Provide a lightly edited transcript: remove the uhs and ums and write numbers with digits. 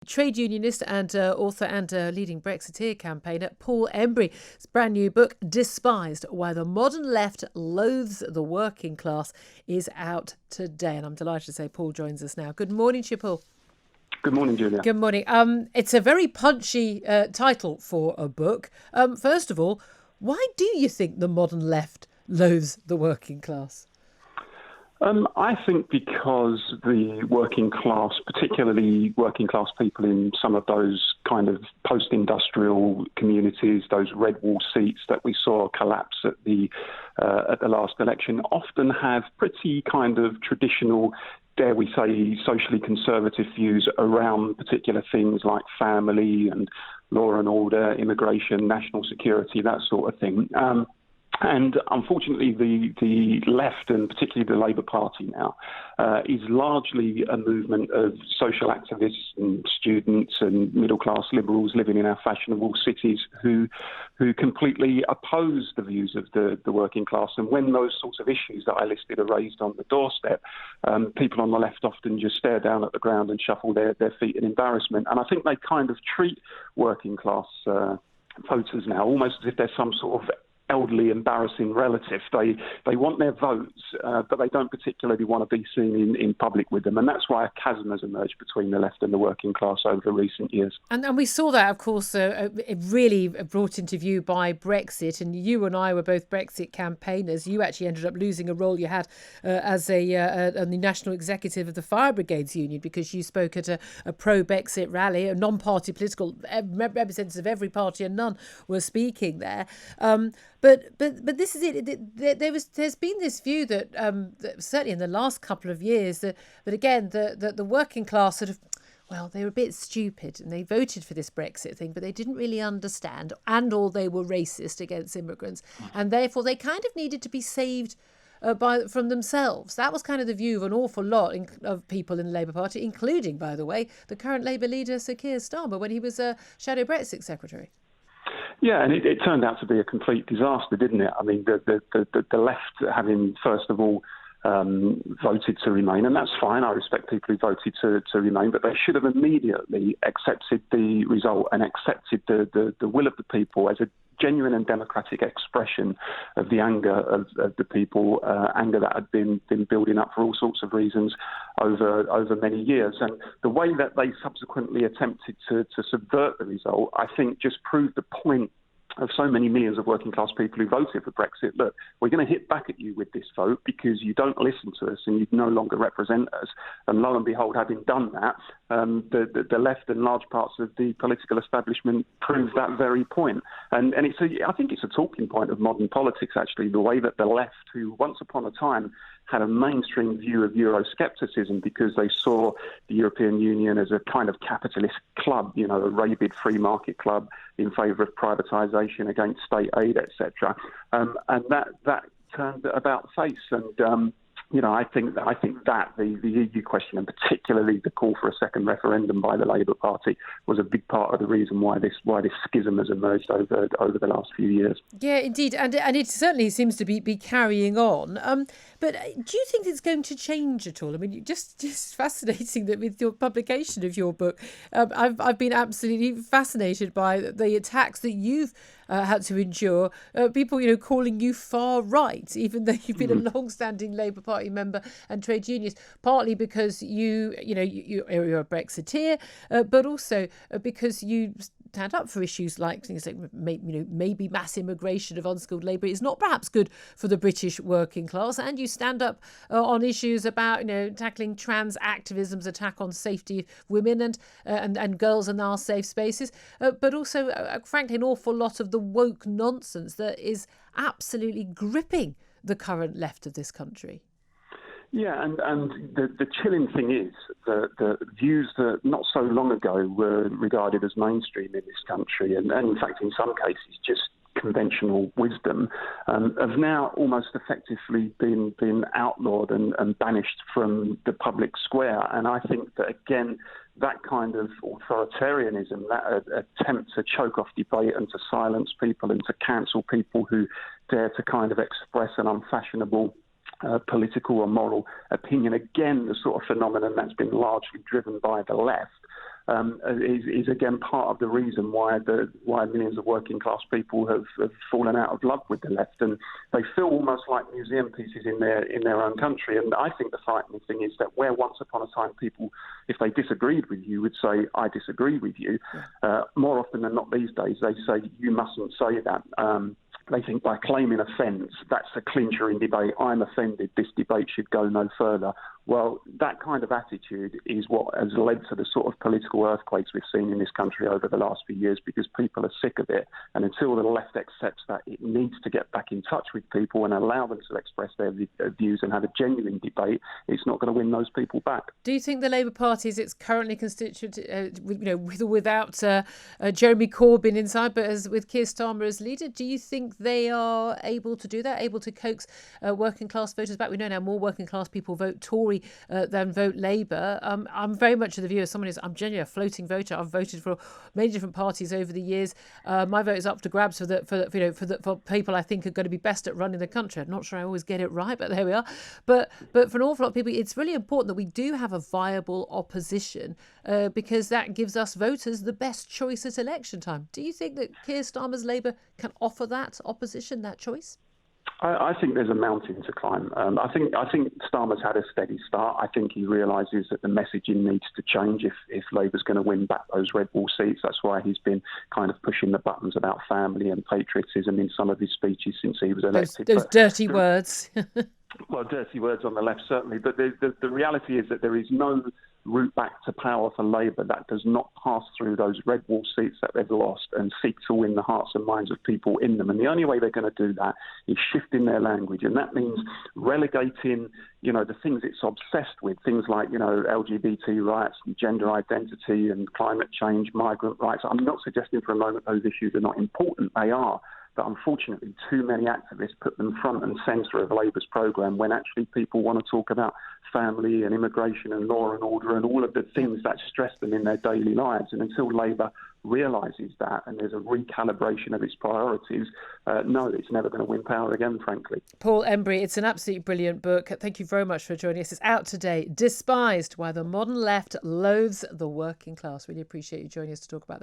Trade unionist and author and leading Brexiteer campaigner Paul Embery's brand new book, Despised, Why the Modern Left Loathes the Working Class, is out today. And I'm delighted to say Paul joins us now. Good morning to you, Paul. Good morning, Julia. Good morning. It's a very punchy title for a book. First of all, why do you think the modern left loathes the working class? I think because the working class, particularly working class people in some of those kind of post-industrial communities, those red wall seats that we saw collapse at the last election, often have pretty kind of traditional, dare we say, socially conservative views around particular things like family and law and order, immigration, national security, that sort of thing. And unfortunately, the left, and particularly the Labour Party now, is largely a movement of social activists and students and middle-class liberals living in our fashionable cities who completely oppose the views of the working class. And when those sorts of issues that I listed are raised on the doorstep, people on the left often just stare down at the ground and shuffle their feet in embarrassment. And I think they kind of treat working class voters now almost as if they're some sort of elderly, embarrassing relative. They want their votes, but they don't particularly want to be seen in public with them. And that's why a chasm has emerged between the left and the working class over recent years. And we saw that, of course, really brought into view by Brexit. And you and I were both Brexit campaigners. You actually ended up losing a role you had as the national executive of the Fire Brigades Union because you spoke at a pro-Brexit rally, a non-party political representatives of every party and none were speaking there. But this is it. There's been this view that certainly in the last couple of years that again the working class sort of, well, they were a bit stupid and they voted for this Brexit thing, but they didn't really understand, or they were racist against immigrants, and therefore they kind of needed to be saved from themselves. That was kind of the view of an awful lot of people in the Labour Party, including, by the way, the current Labour leader Sir Keir Starmer when he was Shadow Brexit Secretary. Yeah, and it turned out to be a complete disaster, didn't it? I mean, the left having, first of all, voted to remain, and that's fine. I respect people who voted to remain, but they should have immediately accepted the result and accepted the will of the people as a genuine and democratic expression of the anger of the people, anger that had been building up for all sorts of reasons over many years. And the way that they subsequently attempted to subvert the result, I think, just proved the point of so many millions of working class people who voted for Brexit. Look, we're going to hit back at you with this vote because you don't listen to us and you no longer represent us. And lo and behold, having done that, the left and large parts of the political establishment proved that very point. And I think it's a talking point of modern politics, actually, the way that the left, who once upon a time had a mainstream view of Euroscepticism because they saw the European Union as a kind of capitalist club, a rabid free market club in favour of privatisation against state aid, etc. And that turned about face. And I think that the EU question, and particularly the call for a second referendum by the Labour Party, was a big part of the reason why this schism has emerged over the last few years. Yeah, indeed, and it certainly seems to be carrying on. But do you think it's going to change at all? I mean, just fascinating that with your publication of your book, I've been absolutely fascinated by the attacks that you've had to endure. People, calling you far right, even though you've been a long-standing Labour Party member and trade unionist, partly because you're a Brexiteer, but also because you stand up for issues like things like maybe mass immigration of unskilled labour is not perhaps good for the British working class, and you stand up on issues about tackling trans activism's attack on safety of women and girls in our safe spaces, but also frankly an awful lot of the woke nonsense that is absolutely gripping the current left of this country. Yeah, and the chilling thing is that the views that not so long ago were regarded as mainstream in this country, and in fact in some cases just conventional wisdom, have now almost effectively been outlawed and banished from the public square. And I think that, again, that kind of authoritarianism, that attempt to choke off debate and to silence people and to cancel people who dare to kind of express an unfashionable political or moral opinion, again, the sort of phenomenon that's been largely driven by the left, is again part of the reason why millions of working class people have fallen out of love with the left, and they feel almost like museum pieces in their own country. And I think the frightening thing is that where once upon a time people, if they disagreed with you, would say, I disagree with you, more often than not these days they say, you mustn't say that. They think by claiming offence, that's a clincher in debate. I'm offended, this debate should go no further. Well, that kind of attitude is what has led to the sort of political earthquakes we've seen in this country over the last few years, because people are sick of it. And until the left accepts that it needs to get back in touch with people and allow them to express their views and have a genuine debate, it's not going to win those people back. Do you think the Labour Party, as it's currently constituted, with or without Jeremy Corbyn inside, but with Keir Starmer as leader, do you think they are able to do that, able to coax working class voters back? We know now more working class people vote Tory than vote Labour. I'm very much of the view as someone I'm genuinely a floating voter. I've voted for many different parties over the years. My vote is up to grabs for people I think are going to be best at running the country. I'm not sure I always get it right, but there we are. But for an awful lot of people, it's really important that we do have a viable opposition because that gives us voters the best choice at election time. Do you think that Keir Starmer's Labour can offer that opposition that choice? I think there's a mountain to climb. I think Starmer's had a steady start. I think he realises that the messaging needs to change if Labour's going to win back those red wall seats. That's why he's been kind of pushing the buttons about family and patriotism in some of his speeches since he was elected. Those dirty words. Well, dirty words on the left, certainly. But the reality is that there is no route back to power for Labour that does not pass through those red wall seats that they've lost and seek to win the hearts and minds of people in them. And the only way they're going to do that is shifting their language. And that means relegating, the things it's obsessed with, things like, LGBT rights and gender identity and climate change, migrant rights. I'm not suggesting for a moment those issues are not important. They are. But unfortunately, too many activists put them front and centre of Labour's programme when actually people want to talk about family and immigration and law and order and all of the things that stress them in their daily lives. And until Labour realises that and there's a recalibration of its priorities, no, it's never going to win power again, frankly. Paul Embery, it's an absolutely brilliant book. Thank you very much for joining us. It's out today. Despised: Why the Modern Left Loathes the Working Class. Really appreciate you joining us to talk about that.